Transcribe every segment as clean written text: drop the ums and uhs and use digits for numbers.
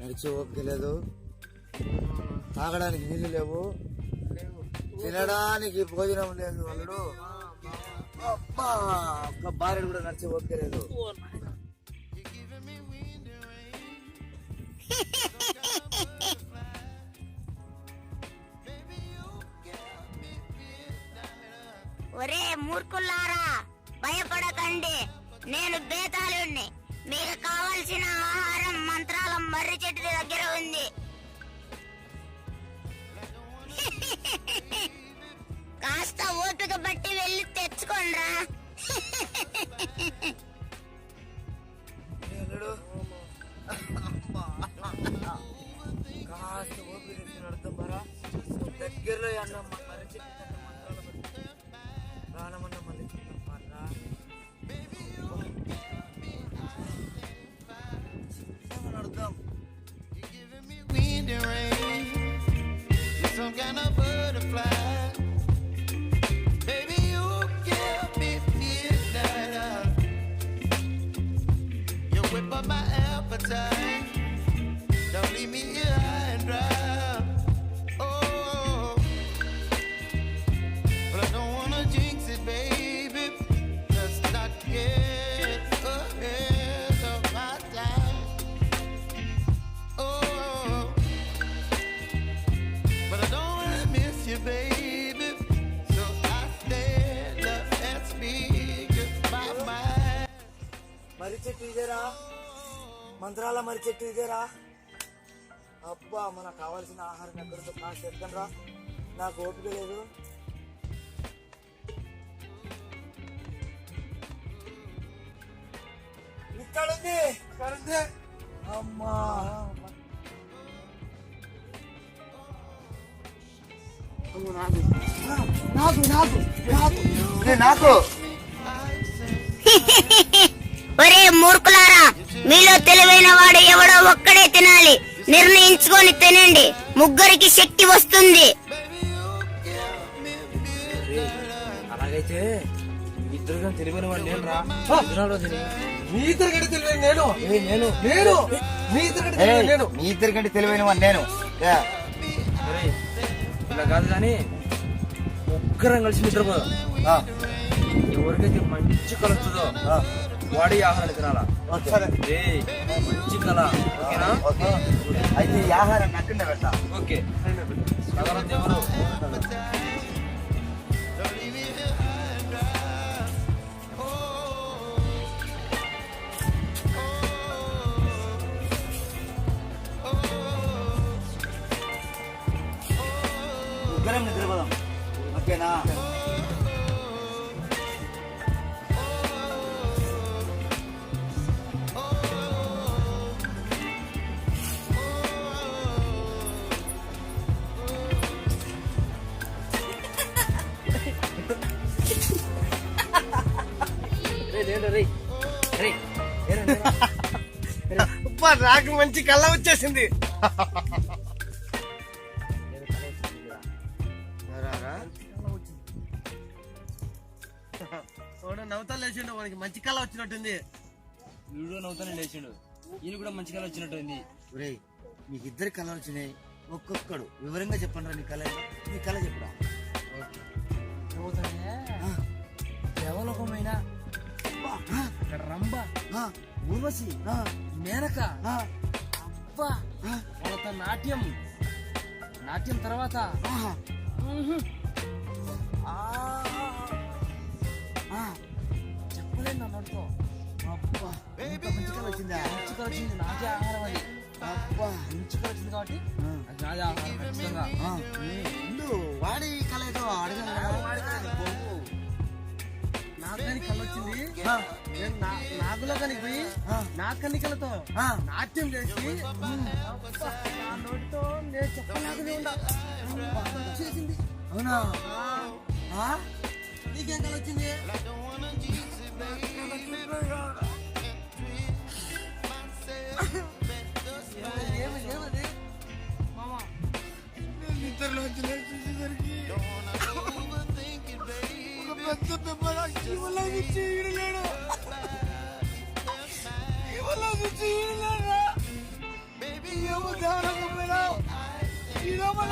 నడిచే ఓపిక లేదు, తాగడానికి నీళ్లు లేవు, తినడానికి భోజనం లేదు. అల్లుడు అబ్బా, ఒక్క భార్య కూడా నడిచే ఓపిక లేదు. ఒరే మూర్ఖులారా, భయపడకండి, నేను బేతాళుణ్ణి. మీకు కావలసిన ఆహారం మంత్రాల మర్రి చెట్టు దగ్గర ఉంది. కాస్త ఓపిక బట్టి వెళ్ళి తెచ్చుకోండ్రా. కాస్త ఓపిక తెచ్చిన బరా, దగ్గరలో అన్నమ్మ మర్రి చెట్టు ప్రాణమన్న మళ్ళీ అర్థం. Wind and rain, you're some kind of butterfly. Baby, you give me midnight. You whip up my appetite. Don't leave me here high and dry. Oh, but I don't wanna jinx it, baby. Let's not get ahead of my time. Oh, but I don't wanna miss you, baby. So I stand up and speak my mind. మర్రి చెట్టు ఇదేరా, మంత్రాల మర్రి చెట్టు ఇదేరా. అబ్బా, మనకు కావాల్సిన ఆహారం ఎక్కడితో కాస్త ఎత్తండ్రా, నాకు ఓపిక లేదు. ఇక్కడుంది, ఇక్కడుంది. అమ్మా, నాకు నాకు నాకు నాకు ఒరే మూర్ఖులారా, మీలో తెలివైన వాడు ఎవడో ఒక్కడే తినాలి. నిర్ణయించుకొని తినండి, ముగ్గురికి శక్తి వస్తుంది. అలాగైతే ఇద్దరు తెలివైన వాడు నేను రా. మీ ఇద్దరు కంటే తెలివైన నేను నేను నేను మీ ఇద్దరు కంటే తెలివైన నేను మీ ఇద్దరి కంటే తెలివైన వాడు నేను. ఇలా కాదు కానీ ముగ్గురం కలిసి నిద్రపోదాం. ఎవరికైతే మంచి కళ వస్తుందో వాడి ఆహారం తినాలా. మంచి కళ, ఓకేనా? అయితే ఈ ఆహారం నచ్చిందే పెట్టా. ఓకే, ఎవరు ముగ్గురం నిద్రపోదాం, ఓకేనా? నాకు మంచి కళ్ళ వచ్చేసింది. నవ్వుతా లేచిండు, వానికి మంచి కళ వచ్చినట్టుంది. వీడు నవ్వుతానే లేచిండు, ఈయన కూడా మంచి కళ వచ్చినట్టుంది. ఒరేయ్, మీకు ఇద్దరు కళలు వచ్చినాయి, ఒక్కొక్కడు వివరంగా చెప్పండి. నీ కళ, నీ కళ చెప్పురా. దేవలోకమైన అక్కడ రంభ, ఊర్వశి, మేనక, అబ్బా వాళ్ళతో నాట్యం తర్వాత చెప్పలేదు నా నోటితో. అబ్బా, ఇంత మంచి కళ వచ్చిందా? మంచి కళ వచ్చింది, నాకే ఆహారం అది. అబ్బా, మంచి కళ వచ్చింది కాబట్టి అది నాదే ఆహారం ఖచ్చితంగా. వాడి కళ ఏదో అడగను. నాకు కానీ కళ వచ్చింది, నేను నాగులో కానీ పోయి నా కన్నికలతో నాట్యం చేసి నా నోటితో నేను చెప్పలాగానే ఉండా చేసింది. అవునా? నీకేం కళ వచ్చింది? ఏమది మామా? నిద్రలోంచి లేచేసరికి ఒక పెద్ద పెద్దలాగా ఈడలేడు. ఈడలేడు.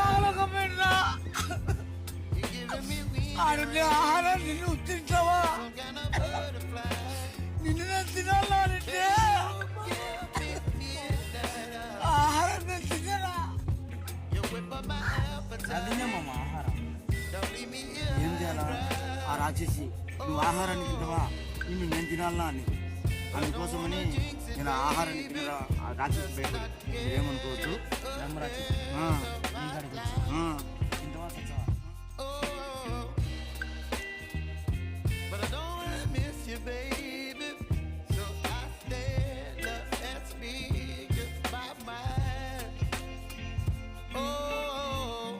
నాగలకపోయినా ఆడుండే ఆహారం నిన్ను ఉత్తించావా? నిన్ను నేను తినాలంటే ఆహారం నేను తినరా? అదినే మామ ఆహారం. ఏం చేయాలా? ఆ రాక్షసి నువ్వు ఆహారాన్ని తింటావా, నిన్ను నేను తినాలనా అని. అందుకోసమని నేను ఆహారాన్ని తినరా. ఆ రాక్షసి బయట ఏమనుకోవద్దు. But I don't really miss you, baby. So I stand up and speak just my mind. Oh.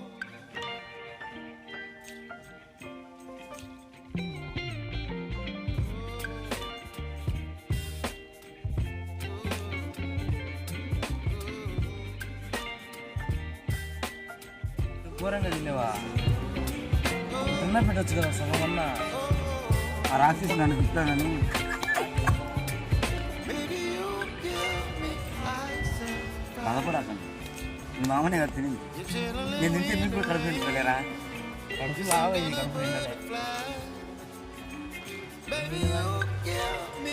ఘోరంగా తినేవా? తిన్న పెట్టచ్చు కదా సగం వల్ల. ఆ రాక్షసి నన్ను తిట్టానని బాధపడాకండి. మీ మామనే కదా తినింది. నేను తింటే మీకు కూడా కడుపు నిండుకోలేరా? కడుపు బాగైంది, కడుపు నిండలే.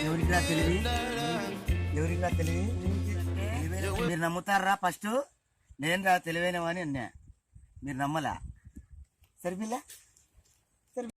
ఎవరికిరా తెలివి? ఎవరికిరా తెలివి? మీరు నమ్ముతారా? ఫస్ట్ నేను రా తెలివైనవని అన్నా, మీరు నమ్మలా. సరిపిల్ల